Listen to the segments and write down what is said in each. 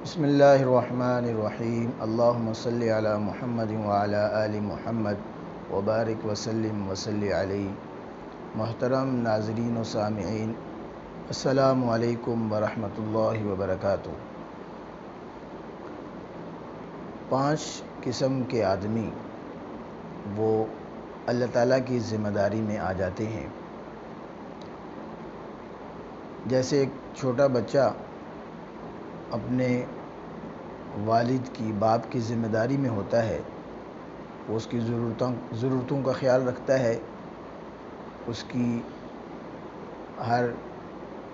بسم اللہ الرحمن الرحیم اللہم صلی علی محمد وعلی آل محمد وبارک وسلم وصلی علیہ۔ محترم ناظرین و سامعین، السلام علیکم ورحمۃ اللہ وبرکاتہ۔ 5 قسم کے آدمی وہ اللہ تعالیٰ کی ذمہ داری میں آ جاتے ہیں۔ جیسے ایک چھوٹا بچہ اپنے والد کی، باپ کی ذمہ داری میں ہوتا ہے، وہ اس کی ضرورتوں کا خیال رکھتا ہے، اس کی ہر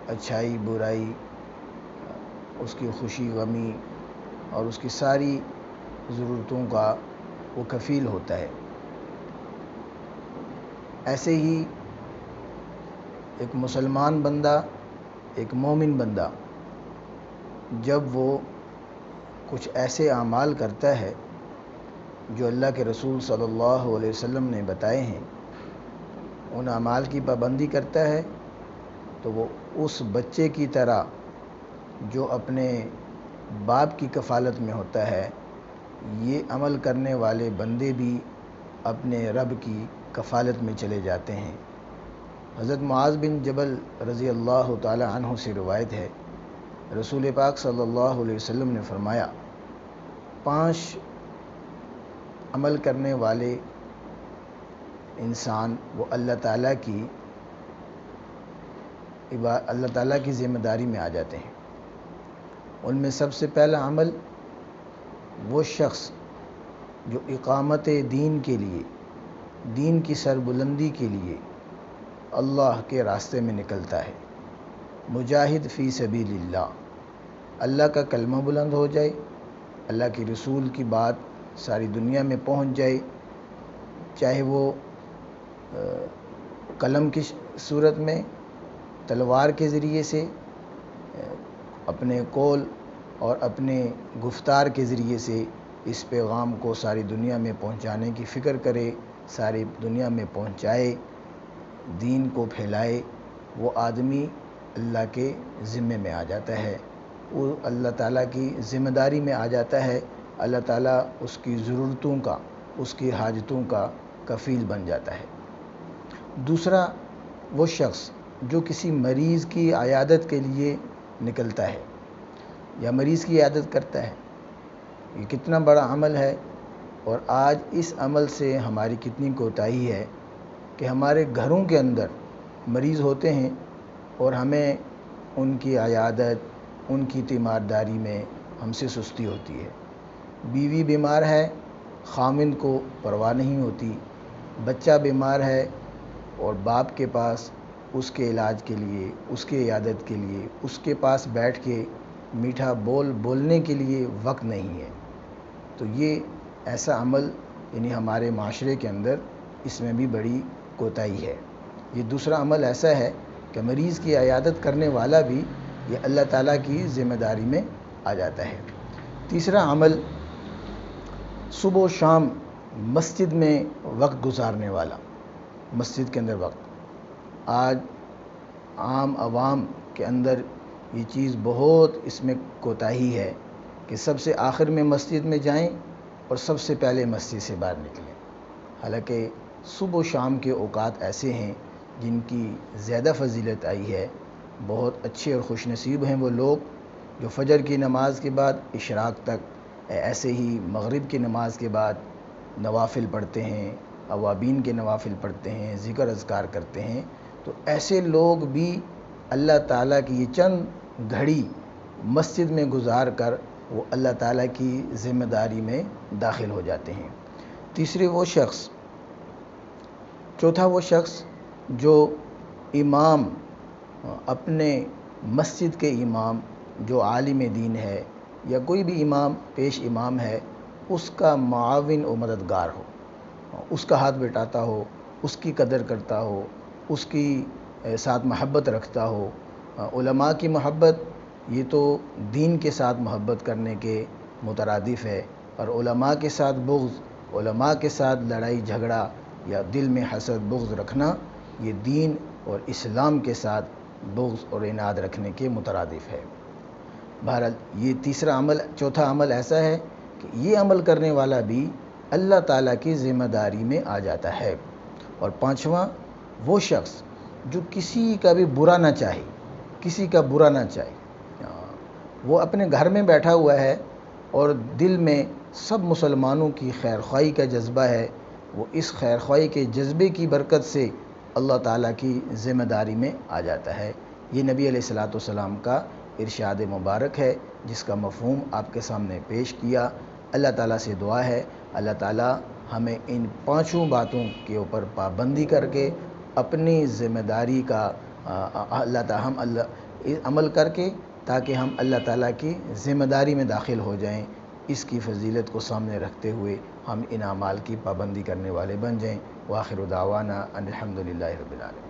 اچھائی برائی، اس کی خوشی غمی اور اس کی ساری ضرورتوں کا وہ کفیل ہوتا ہے۔ ایسے ہی ایک مسلمان بندہ، ایک مومن بندہ جب وہ کچھ ایسے اعمال کرتا ہے جو اللہ کے رسول صلی اللہ علیہ وسلم نے بتائے ہیں، ان اعمال کی پابندی کرتا ہے، تو وہ اس بچے کی طرح جو اپنے باپ کی کفالت میں ہوتا ہے، یہ عمل کرنے والے بندے بھی اپنے رب کی کفالت میں چلے جاتے ہیں۔ حضرت معاذ بن جبل رضی اللہ تعالی عنہ سے روایت ہے، رسول پاک صلی اللہ علیہ وسلم نے فرمایا، 5 عمل کرنے والے انسان وہ اللہ تعالیٰ کی ذمہ داری میں آ جاتے ہیں۔ ان میں سب سے پہلا عمل وہ شخص جو اقامت دین کے لیے، دین کی سربلندی کے لیے اللہ کے راستے میں نکلتا ہے۔ مجاہد فی سبیل اللہ کا کلمہ بلند ہو جائے، اللہ کے رسول کی بات ساری دنیا میں پہنچ جائے، چاہے وہ قلم کی صورت میں، تلوار کے ذریعے سے، اپنے قول اور اپنے گفتار کے ذریعے سے اس پیغام کو ساری دنیا میں پہنچانے کی فکر کرے، ساری دنیا میں پہنچائے، دین کو پھیلائے، وہ آدمی اللہ کے ذمے میں آ جاتا ہے، وہ اللہ تعالیٰ کی ذمہ داری میں آ جاتا ہے۔ اللہ تعالیٰ اس کی ضرورتوں کا، اس کی حاجتوں کا کفیل بن جاتا ہے۔ دوسرا وہ شخص جو کسی مریض کی عیادت کے لیے نکلتا ہے یا مریض کی عیادت کرتا ہے، یہ کتنا بڑا عمل ہے، اور آج اس عمل سے ہماری کتنی کوتاہی ہے کہ ہمارے گھروں کے اندر مریض ہوتے ہیں اور ہمیں ان کی عیادت، ان کی تیمارداری میں ہم سے سستی ہوتی ہے۔ بیوی بیمار ہے، خامند کو پرواہ نہیں ہوتی، بچہ بیمار ہے اور باپ کے پاس اس کے علاج کے لیے، اس کے عیادت کے لیے، اس کے پاس بیٹھ کے میٹھا بولنے کے لیے وقت نہیں ہے۔ تو یہ ایسا عمل یعنی ہمارے معاشرے کے اندر اس میں بھی بڑی کوتاہی ہے۔ یہ دوسرا عمل ایسا ہے کہ مریض کی عیادت کرنے والا بھی یہ اللہ تعالیٰ کی ذمہ داری میں آ جاتا ہے۔ تیسرا عمل صبح و شام مسجد میں وقت گزارنے والا، مسجد کے اندر وقت۔ آج عام عوام کے اندر یہ چیز بہت اس میں کوتاہی ہے کہ سب سے آخر میں مسجد میں جائیں اور سب سے پہلے مسجد سے باہر نکلیں، حالانکہ صبح و شام کے اوقات ایسے ہیں جن کی زیادہ فضیلت آئی ہے۔ بہت اچھے اور خوش نصیب ہیں وہ لوگ جو فجر کی نماز کے بعد اشراق تک، ایسے ہی مغرب کی نماز کے بعد نوافل پڑھتے ہیں، اوابین کے نوافل پڑھتے ہیں، ذکر اذکار کرتے ہیں۔ تو ایسے لوگ بھی اللہ تعالیٰ کی یہ چند گھڑی مسجد میں گزار کر وہ اللہ تعالیٰ کی ذمہ داری میں داخل ہو جاتے ہیں۔ چوتھا وہ شخص جو امام، اپنے مسجد کے امام جو عالم دین ہے یا کوئی بھی امام، پیش امام ہے، اس کا معاون و مددگار ہو، اس کا ہاتھ بٹاتا ہو، اس کی قدر کرتا ہو، اس کی ساتھ محبت رکھتا ہو۔ علماء کی محبت یہ تو دین کے ساتھ محبت کرنے کے مترادف ہے، اور علماء کے ساتھ بغض، علماء کے ساتھ لڑائی جھگڑا یا دل میں حسد بغض رکھنا، یہ دین اور اسلام کے ساتھ بغض اور عناد رکھنے کے مترادف ہے۔ بہرحال یہ تیسرا عمل، چوتھا عمل ایسا ہے کہ یہ عمل کرنے والا بھی اللہ تعالیٰ کی ذمہ داری میں آ جاتا ہے۔ اور پانچواں، وہ شخص جو کسی کا بھی برا نہ چاہے، کسی کا برا نہ چاہے، وہ اپنے گھر میں بیٹھا ہوا ہے اور دل میں سب مسلمانوں کی خیر خواہی کا جذبہ ہے، وہ اس خیر خواہی کے جذبے کی برکت سے اللہ تعالیٰ کی ذمہ داری میں آ جاتا ہے۔ یہ نبی علیہ الصلوۃ والسلام کا ارشاد مبارک ہے، جس کا مفہوم آپ کے سامنے پیش کیا۔ اللہ تعالیٰ سے دعا ہے اللہ تعالیٰ ہمیں ان پانچوں باتوں کے اوپر پابندی کر کے اپنی ذمہ داری کا عمل کر کے، تاکہ ہم اللہ تعالیٰ کی ذمہ داری میں داخل ہو جائیں، اس کی فضیلت کو سامنے رکھتے ہوئے ہم ان اعمال کی پابندی کرنے والے بن جائیں۔ وآخر دعوانا ان الحمد للہ رب العالمین۔